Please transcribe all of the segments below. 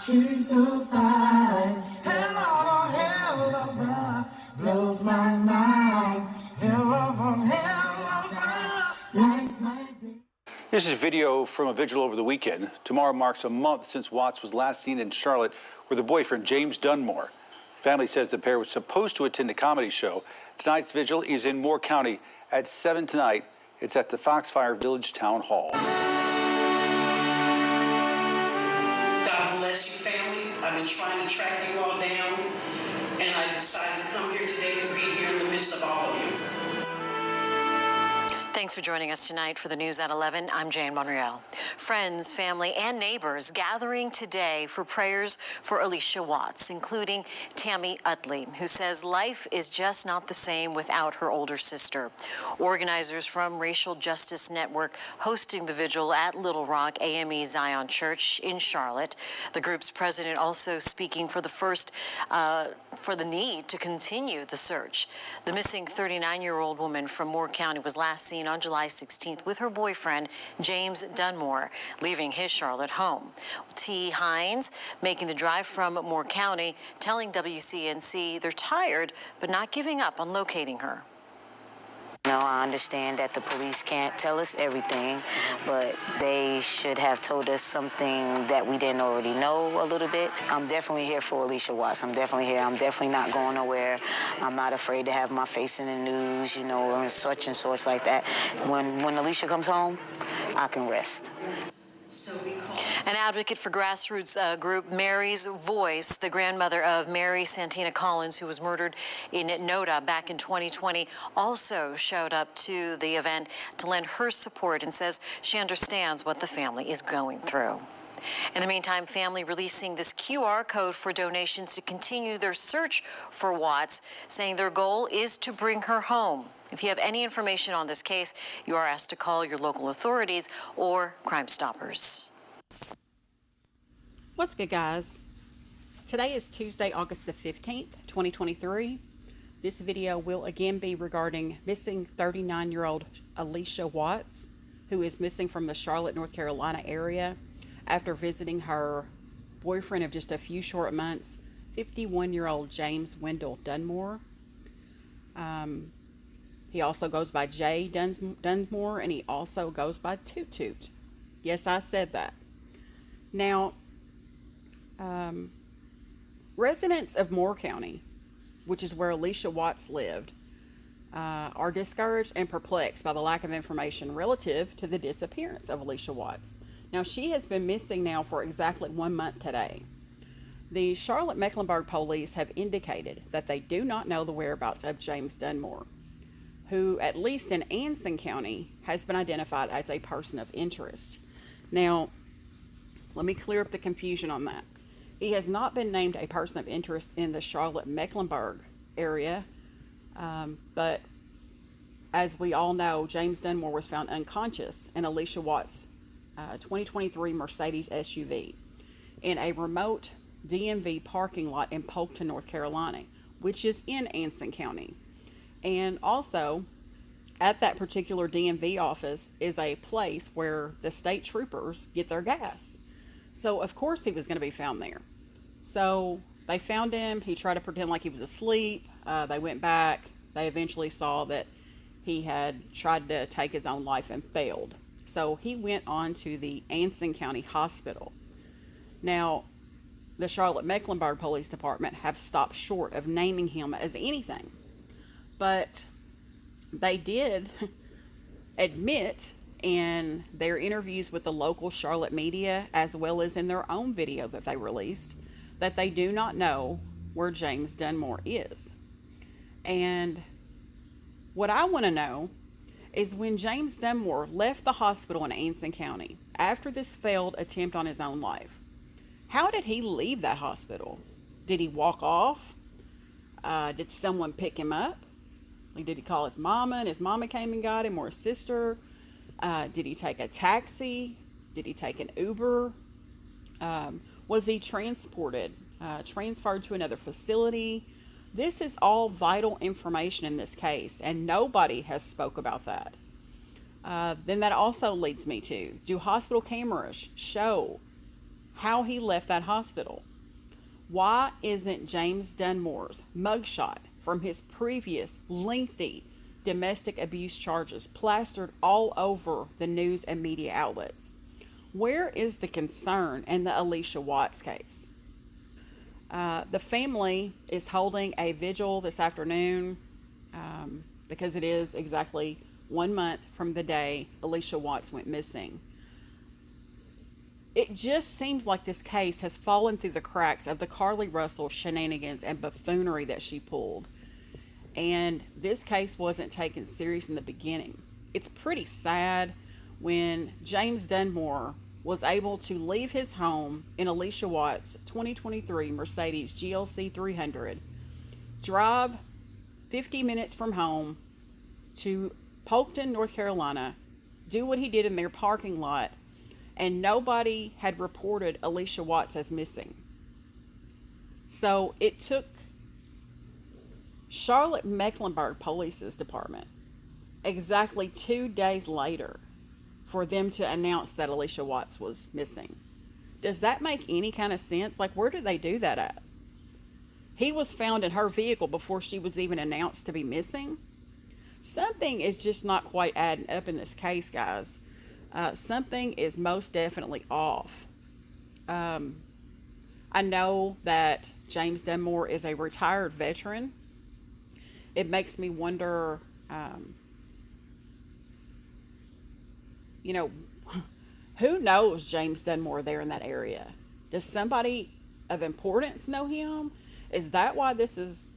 She's so fine. Hell of a blows my mind. Hell of a lights my day. This is video from a vigil over the weekend. Tomorrow marks a month since Watts was last seen in Charlotte with her boyfriend, James Dunmore. Family says the pair was supposed to attend a comedy show. Tonight's vigil is in Moore County at 7 tonight. It's at the Foxfire Village Town Hall. God bless you, family. I've been trying to track you all down, and I decided to come here today to be here in the midst of all of you. Thanks for joining us tonight for the News at 11. I'm Jane Monreal. Friends, family, and neighbors gathering today for prayers for Allisha Watts, including Tammy Utley, who says life is just not the same without her older sister. Organizers from Racial Justice Network hosting the vigil at Little Rock AME Zion Church in Charlotte. The group's president also speaking for the need to continue the search. The missing 39-year-old woman from Moore County was last seen on July 16th with her boyfriend, James Dunmore, leaving his Charlotte home. T. Hines making the drive from Moore County, telling WCNC they're tired but not giving up on locating her. No, I understand that the police can't tell us everything, but they should have told us something that we didn't already know a little bit. I'm definitely here for Allisha Watts. I'm definitely here. I'm definitely not going nowhere. I'm not afraid to have my face in the news, you know, or such and such like that. When Allisha comes home, I can rest. An advocate for grassroots group Mary's Voice, the grandmother of Mary Santina Collins, who was murdered in Noda back in 2020, also showed up to the event to lend her support and says she understands what the family is going through. In the meantime, family releasing this QR code for donations to continue their search for Watts, saying their goal is to bring her home. If you have any information on this case, you are asked to call your local authorities or Crime Stoppers. What's good, guys? Today is Tuesday, August the 15th, 2023. This video will again be regarding missing 39-year-old Allisha Watts, who is missing from the Charlotte, North Carolina area after visiting her boyfriend of just a few short months, 51-year-old James Wendell Dunmore. He also goes by Jay Dunmore, and he also goes by Toot Toot. Yes, I said that. Now, residents of Moore County, which is where Allisha Watts lived, are discouraged and perplexed by the lack of information relative to the disappearance of Allisha Watts. Now, she has been missing now for exactly 1 month today. The Charlotte Mecklenburg Police have indicated that they do not know the whereabouts of James Dunmore, who, at least in Anson County, has been identified as a person of interest. Now, let me clear up the confusion on that. He has not been named a person of interest in the Charlotte Mecklenburg area, but as we all know, James Dunmore was found unconscious in Allisha Watts' 2023 Mercedes SUV in a remote DMV parking lot in Polkton, North Carolina, which is in Anson County. And also, at that particular DMV office is a place where the state troopers get their gas. So, of course, he was going to be found there. So, they found him. He tried to pretend like he was asleep. They went back. They eventually saw that he had tried to take his own life and failed. So, he went on to the Anson County Hospital. Now, the Charlotte Mecklenburg Police Department have stopped short of naming him as anything. But they did admit in their interviews with the local Charlotte media, as well as in their own video that they released, that they do not know where James Dunmore is. And what I want to know is when James Dunmore left the hospital in Anson County after this failed attempt on his own life, how did he leave that hospital? Did he walk off? Did someone pick him up? Did he call his mama and his mama came and got him, or his sister? Did he take a taxi? Did he take an Uber? Was he transferred to another facility? This is all vital information in this case, and nobody has spoke about that. Then that also leads me to, do hospital cameras show how he left that hospital. Why isn't James Dunmore's mugshot from his previous lengthy domestic abuse charges plastered all over the news and media outlets? Where is the concern in the Allisha Watts case? The family is holding a vigil this afternoon because it is exactly 1 month from the day Allisha Watts went missing. It just seems like this case has fallen through the cracks of the Carly Russell shenanigans and buffoonery that she pulled. And this case wasn't taken serious in the beginning. It's pretty sad when James Dunmore was able to leave his home in Allisha Watts' 2023 Mercedes GLC 300, drive 50 minutes from home to Polkton, North Carolina, do what he did in their parking lot, and nobody had reported Allisha Watts as missing. So it took Charlotte Mecklenburg Police Department exactly 2 days later for them to announce that Allisha Watts was missing. Does that make any kind of sense? Like, where did they do that at? He was found in her vehicle before she was even announced to be missing. Something is just not quite adding up in this case, guys. Something is most definitely off. I know that James Dunmore is a retired veteran. It makes me wonder, who knows James Dunmore there in that area? Does somebody of importance know him? Is that why this is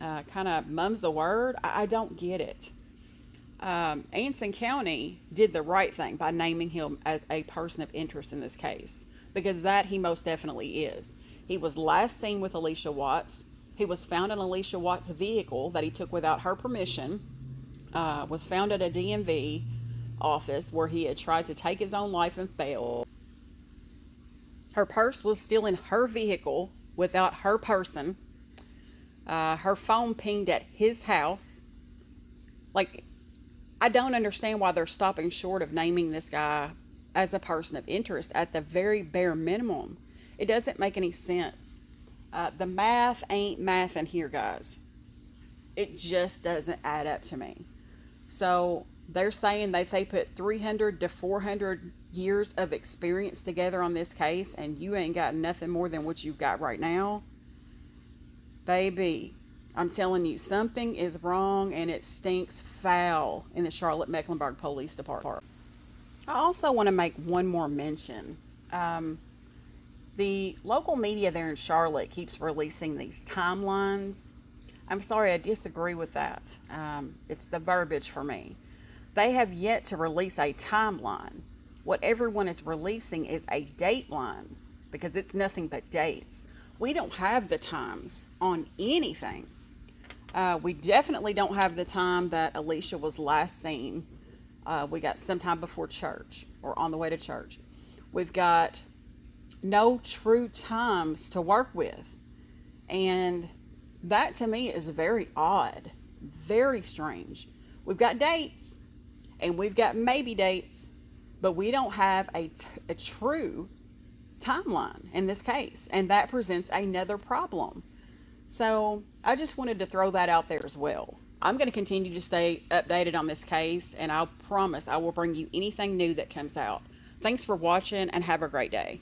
kind of mum's the word? I don't get it. Anson County did the right thing by naming him as a person of interest in this case, because that he most definitely is. He was last seen with Allisha Watts. He was found in Allisha Watts' vehicle that he took without her permission, was found at a DMV office where he had tried to take his own life and failed. Her purse was still in her vehicle without her person. Her phone pinged at his house. Like, I don't understand why they're stopping short of naming this guy as a person of interest at the very bare minimum. It doesn't make any sense. The math ain't mathing here, guys. It just doesn't add up to me. So they're saying that they put 300 to 400 years of experience together on this case, and you ain't got nothing more than what you've got right now. Baby, I'm telling you, something is wrong, and it stinks foul in the Charlotte Mecklenburg Police Department. I also want to make one more mention. The local media there in Charlotte keeps releasing these timelines. I'm sorry, I disagree with that. It's the verbiage for me. They have yet to release a timeline. What everyone is releasing is a dateline, because it's nothing but dates. We don't have the times on anything. We definitely don't have the time that Allisha was last seen. We got sometime before church or on the way to church. We've got no true times to work with. And that to me is very odd, very strange. We've got dates and we've got maybe dates, but we don't have a true timeline in this case. And that presents another problem. So I just wanted to throw that out there as well. I'm going to continue to stay updated on this case, and I promise I will bring you anything new that comes out. Thanks for watching, and have a great day.